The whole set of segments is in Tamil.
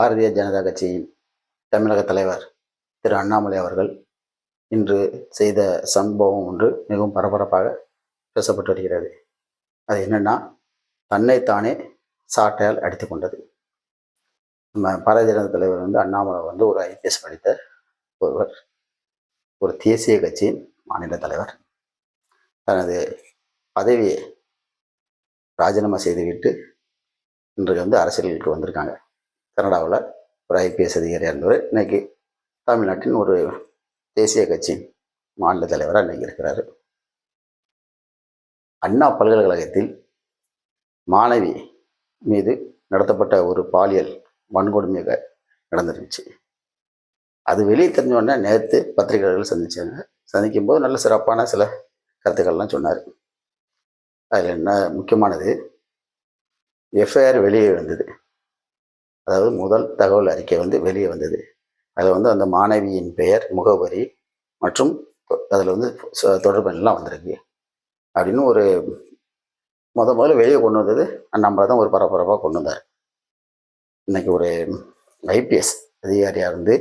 பாரதிய ஜனதா கட்சியின் தமிழக தலைவர் திரு அண்ணாமலை அவர்கள் இன்று செய்த சம்பவம் ஒன்று மிகவும் பரபரப்பாக பேசப்பட்டு வருகிறது. அது என்னன்னா, தன்னைத்தானே சாட்டையால் அடித்து கொண்டது. நம்ம பாரதிய ஜனதா தலைவர் அண்ணாமலை ஒரு ஐபிஎஸ் படித்த ஒருவர், ஒரு தேசிய கட்சியின் மாநில தலைவர். தனது பதவியை ராஜினாமா செய்துவிட்டு இன்றைக்கு அரசியலுக்கு வந்திருக்காங்க. கனடாவில் ஒரு ஐபிஎஸ் அதிகாரியாக இருந்தவர் இன்னைக்கு தமிழ்நாட்டின் ஒரு தேசிய கட்சி மாநில தலைவராக இன்னைக்கு இருக்கிறாரு. அண்ணா பல்கலைக்கழகத்தில் மாணவி மீது நடத்தப்பட்ட ஒரு பாலியல் வன்கொடுமையாக நடந்துருந்துச்சு. அது வெளியே தெரிஞ்சோடனே நேற்று பத்திரிகையாளர்கள் சந்திச்சாங்க. சந்திக்கும் போது நல்ல சிறப்பான சில கருத்துக்கள்லாம் சொன்னார். அதில் என்ன முக்கியமானது, எஃப்ஐஆர் வெளியே வந்தது. அதாவது முதல் தகவல் அறிக்கை வெளியே வந்தது. அதில் அந்த மாணவியின் பெயர், முகவரி மற்றும் அதில் தொடர்பு எல்லாம் வந்திருக்கு அப்படின்னு ஒரு முதல்ல வெளியே கொண்டு வந்தது அண்ணாமலை தான் ஒரு பரபரப்பாக கொண்டு வந்தார். இன்னைக்கு ஒரு ஐபிஎஸ் அதிகாரியாக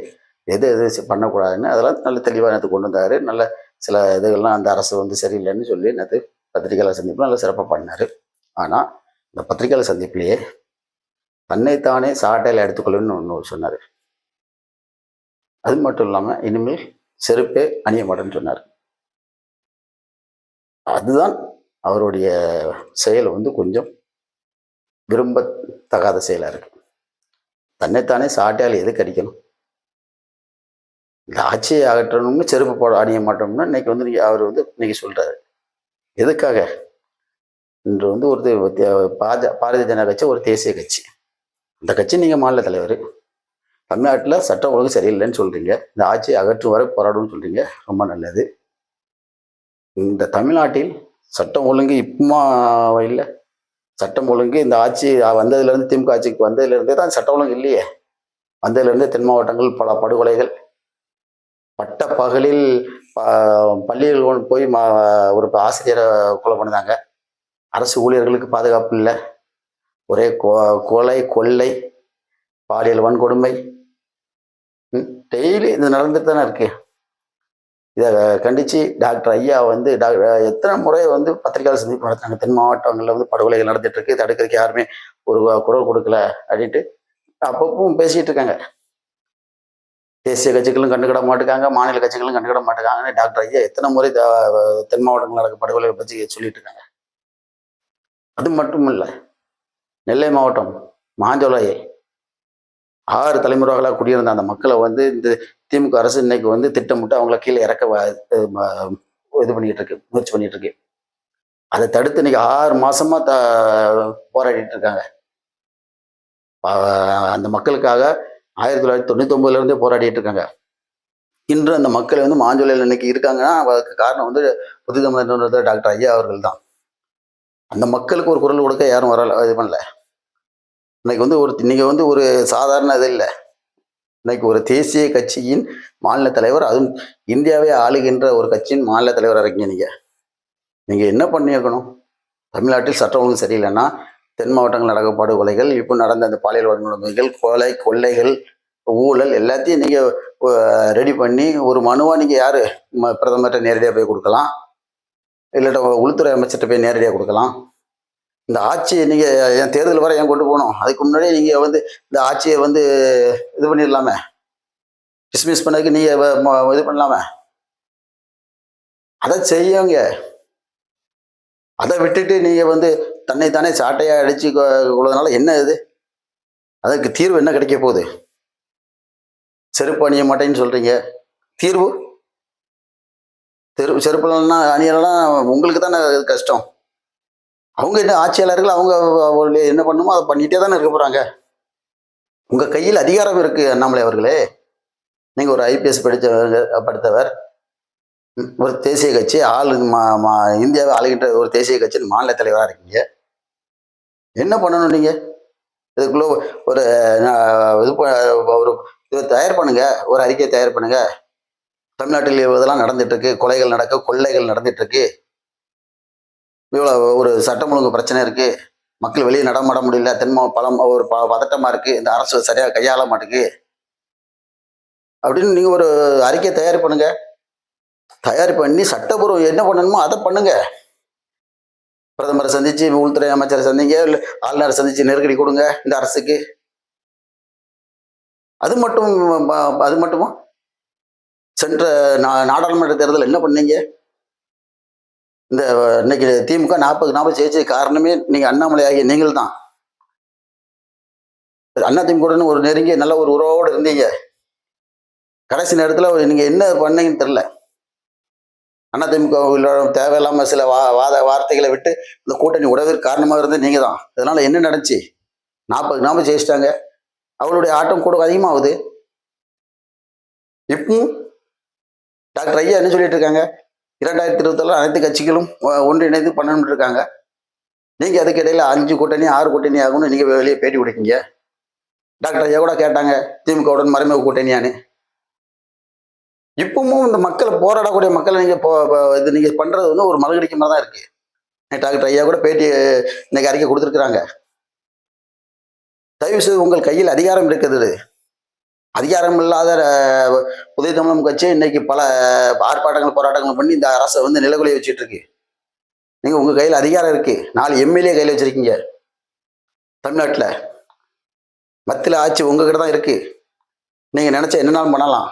எது எது பண்ணக்கூடாதுன்னு அதெல்லாம் நல்ல தெளிவாக நேற்று கொண்டு வந்தார். நல்ல சில இதுகள்லாம் அந்த அரசு சரியில்லைன்னு சொல்லி நேற்று பத்திரிகையாளர் சந்திப்பில் நல்லா சிறப்பாக பண்ணார். ஆனால் இந்த பத்திரிகையாளர் சந்திப்பிலேயே தன்னைத்தானே சாட்டையில் எடுத்துக்கொள்ளுன்னு ஒன்று சொன்னார். அது மட்டும் இல்லாமல் இனிமேல் செருப்பே அணிய மாட்டேன்னு சொன்னார். அதுதான் அவருடைய செயல் கொஞ்சம் விரும்பத்தகாத செயலாக இருக்கு. தன்னைத்தானே சாட்டையால் எது கடிக்கணும்? இந்த ஆட்சியை அகற்றணும்னு செருப்பு போட அணிய மாட்டோம்னா இன்னைக்கு அவர் இன்னைக்கு சொல்றாரு. எதுக்காக? இன்று ஒரு பாரதிய ஜனதா கட்சி ஒரு தேசிய கட்சி. இந்த கட்சி நீங்கள் மாநில தலைவர். தமிழ்நாட்டில் சட்டம் ஒழுங்கு சரியில்லைன்னு சொல்கிறீங்க. இந்த ஆட்சியை அகற்றும் வரை போராடும்னு சொல்கிறீங்க. ரொம்ப நல்லது. இந்த தமிழ்நாட்டில் சட்டம் ஒழுங்கு இப்பமா இல்லை. சட்டம் ஒழுங்கு இந்த ஆட்சி வந்ததுலேருந்து, திமுக ஆட்சிக்கு வந்ததுலேருந்தே தான் சட்டம் ஒழுங்கு இல்லையே. வந்ததுலேருந்தே தென் மாவட்டங்கள் பல படுகொலைகள், பட்ட பகலில் பள்ளிகள் போய் ஒரு ஆசிரியரை கொலை பண்ணாங்க. அரசு ஊழியர்களுக்கு பாதுகாப்பு இல்லை. ஒரே கொலை, கொள்ளை, பாலியல் வன்கொடுமை டெய்லி இது நடந்துட்டு தானே இருக்கு. இதை கண்டித்து டாக்டர் ஐயா எத்தனை முறை பத்திரிகையாளர் சந்திப்பு நடத்துறாங்க. தென் மாவட்டங்களில் படுகொலைகள் நடந்துட்டு இருக்கு. தடுக்கிறதுக்கு யாருமே ஒரு குரல் கொடுக்கல அப்படின்ட்டு அப்பப்பவும் பேசிட்டு இருக்காங்க. தேசிய கட்சிகளும் கண்டுக்கிட மாட்டேங்காங்க, மாநில கட்சிகளும் கண்டுக்கிட மாட்டேங்காங்கன்னு டாக்டர் ஐயா எத்தனை முறை தென் மாவட்டங்கள் நடக்க படுகொலை பற்றி சொல்லிட்டு இருக்காங்க. அது மட்டும் இல்லை, நெல்லை மாவட்டம் மாஞ்சோலை 6 தலைமுறைகளாக குடியிருந்த அந்த மக்களை இந்த திமுக அரசு இன்னைக்கு திட்டமிட்டு அவங்கள கீழே இறக்க இது பண்ணிட்டு இருக்கு, முயற்சி பண்ணிட்டு இருக்கு. அதை தடுத்து இன்னைக்கு 6 மாசமா போராடிட்டு இருக்காங்க. அந்த மக்களுக்காக 1999 போராடிட்டு இருக்காங்க. இன்று அந்த மக்கள் மாஞ்சோலையில் இன்னைக்கு இருக்காங்கன்னா அதுக்கு காரணம் புது தமிழர் டாக்டர் ஐயா அவர்கள் தான். அந்த மக்களுக்கு ஒரு குரல் கொடுக்க யாரும் இது பண்ணல. இன்னைக்கு நீங்க ஒரு சாதாரண இது இல்லை. இன்னைக்கு ஒரு தேசிய கட்சியின் மாநில தலைவர், அதுவும் இந்தியாவே ஆளுகின்ற ஒரு கட்சியின் மாநில தலைவராக இருக்கீங்க. நீங்க என்ன பண்ணியிருக்கணும்? தமிழ்நாட்டில் சட்டம் ஒழுங்கு சரியில்லைன்னா தென் மாவட்டங்கள் நடக்க படுகொலைகள், இப்போ நடந்த அந்த பாலியல் வன்கொடுமைகள், கொலை, கொள்ளைகள், ஊழல் எல்லாத்தையும் நீங்க ரெடி பண்ணி ஒரு மனுவா நீங்க யாரு பிரதமர்கிட்ட நேரடியாக போய் கொடுக்கலாம், இல்லாட்ட உள்துறை அமைச்சர்கிட்ட போய் நேரடியாக கொடுக்கலாம். இந்த ஆட்சியை நீங்க என் தேர்தல் வரை ஏன் கொண்டு போகணும்? அதுக்கு முன்னாடியே நீங்க இந்த ஆட்சியை இது பண்ணிடலாமே, டிஸ்மிஸ் பண்ணதுக்கு நீங்க இது பண்ணலாமே. அதை செய்யுங்க. அதை விட்டுட்டு நீங்க தன்னைத்தானே சாட்டையா அடிச்சு கொள்வதனால என்ன இது? அதற்கு தீர்வு என்ன கிடைக்க போகுது? செருப்பு அணிய மாட்டேன்னு சொல்றீங்க. தீர்வு செருப்புலாம் அணியலாம் உங்களுக்கு தானே கஷ்டம். அவங்க என்ன ஆட்சியாளர்கள், அவங்க என்ன பண்ணுமோ அதை பண்ணிட்டே தானே இருக்க போறாங்க. உங்க கையில் அதிகாரம் இருக்கு அண்ணாமலை அவர்களே. நீங்க ஒரு ஐபிஎஸ் படித்தவர், ஒரு தேசிய கட்சி இந்தியாவை ஆளுகின்ற ஒரு தேசிய கட்சியின் மாநில தலைவராக இருக்கீங்க. என்ன பண்ணணும்? நீங்க இதுக்குள்ள ஒரு இதை தயார் பண்ணுங்க, ஒரு அறிக்கையை தயார் பண்ணுங்க. தமிழ்நாட்டில் இதெல்லாம் நடந்துட்டு இருக்கு, கொலைகள் நடக்க, கொள்ளைகள் நடந்துட்டு இருக்கு, இவ்வளவு ஒரு சட்டம் ஒழுங்கு பிரச்சனை இருக்கு, மக்கள் வெளியே நடமாட முடியல, பலம் ஒரு பதட்டமா இருக்கு, இந்த அரசு சரியா கையாள மாட்டேங்குது அப்படின்னு நீங்க ஒரு அறிக்கை தயார் பண்ணுங்க. தயார் பண்ணி சட்டப்பூர்வம் என்ன பண்ணணுமோ அதை பண்ணுங்க. பிரதமரை சந்திச்சு, உள்துறை அமைச்சரை சந்திங்க, இல்ல ஆளுநரை சந்திச்சு நெருக்கடி கொடுங்க இந்த அரசுக்கு. அது மட்டும் அது மட்டுமா? சென்ற நாடாளுமன்ற தேர்தல் என்ன பண்ணீங்க? இந்த இன்னைக்கு திமுக 40 ஜெயிச்சது காரணமே நீங்க அண்ணாமலை ஆகிய நீங்கள் தான். அண்ணா திமுக ஒரு நெருங்கிய நல்ல ஒரு உறவோடு இருந்தீங்க. கடைசி நேரத்துல நீங்க என்ன பண்ணீங்கன்னு தெரியல. அதிமுக தேவையில்லாம சில வார்த்தைகளை விட்டு இந்த கூட்டணி உடவிற்கு காரணமாக இருந்தது நீங்க தான். இதனால என்ன நடந்துச்சு? 40 ஜெயிச்சிட்டாங்க. அவளுடைய ஆட்டம் கூட அதிகமாகுது. இப்பவும் டாக்டர் ஐயா என்ன சொல்லிட்டு இருக்காங்க? 2027 அனைத்து கட்சிகளும் ஒன்றிணைந்து பண்ணணும்னு இருக்காங்க. நீங்க அதுக்கு இடையில 5 கூட்டணி 6 கூட்டணி ஆகும்னு நீங்க வெளியே பேட்டி கொடுக்கீங்க. டாக்டர் ஐயா கூட கேட்டாங்க திமுகவுடன் மறைமுக கூட்டணியான்னு. இப்பவும் இந்த மக்களை போராடக்கூடிய மக்களை நீங்க இது நீங்க பண்றது வந்து ஒரு மலகடிக்க மாதிரி தான் இருக்கு. டாக்டர் ஐயா கூட பேட்டி இன்னைக்கு அறிக்கை கொடுத்துருக்குறாங்க. தயவு செய்து உங்கள் கையில் அதிகாரம் இருக்குது. அதிகாரம் இல்லாத புதிய தமிழகம் கட்சி இன்னைக்கு பல ஆர்ப்பாட்டங்கள் போராட்டங்கள் பண்ணி இந்த அரசை வந்து நிலகுலைய வச்சுட்டு இருக்கு. நீங்க உங்க கையில் அதிகாரம் இருக்கு. 4 எம்எல்ஏ கையில் வச்சிருக்கீங்க. தமிழ்நாட்டில் மத்தியில் ஆட்சி உங்ககிட்ட தான் இருக்கு. நீங்க நினைச்ச என்னன்னாலும் பண்ணலாம்.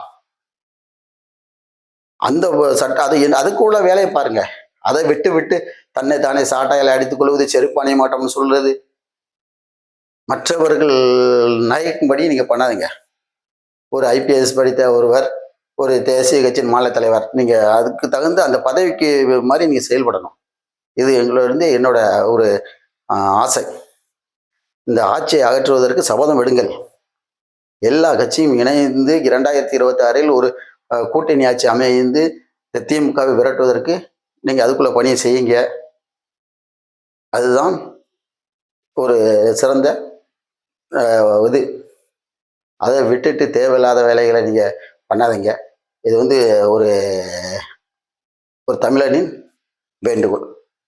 அந்த அதுக்குள்ள வேலையை பாருங்க. அதை விட்டு விட்டு தன்னை தானே சாட்டையில அடித்துக் கொள்வது, செருப்பானைய மாட்டோம்னு சொல்றது, மற்றவர்கள் நயக்கும்படி நீங்க பண்ணாதீங்க. ஒரு ஐபிஎஸ் படித்த ஒருவர், ஒரு தேசிய கட்சியின் மாநில தலைவர், நீங்க அதுக்கு தகுந்த அந்த பதவிக்கு மாதிரி நீங்க செயல்படணும். இது எங்களிருந்து என்னோட ஒரு ஆசை. இந்த ஆட்சியை அகற்றுவதற்கு சபதம் எடுங்கள். எல்லா கட்சியும் இணைந்து 2026 ஒரு கூட்டணி ஆட்சி அமைந்து திமுகவை விரட்டுவதற்கு நீங்க அதுக்குள்ள பணியை செய்யுங்க. அதுதான் ஒரு சிறந்த இது. அதை விட்டுட்டு தேவையில்லாத வேலைகளை நீங்க பண்ணாதீங்க. இது வந்து ஒரு தமிழனின் வேண்டுகோள்.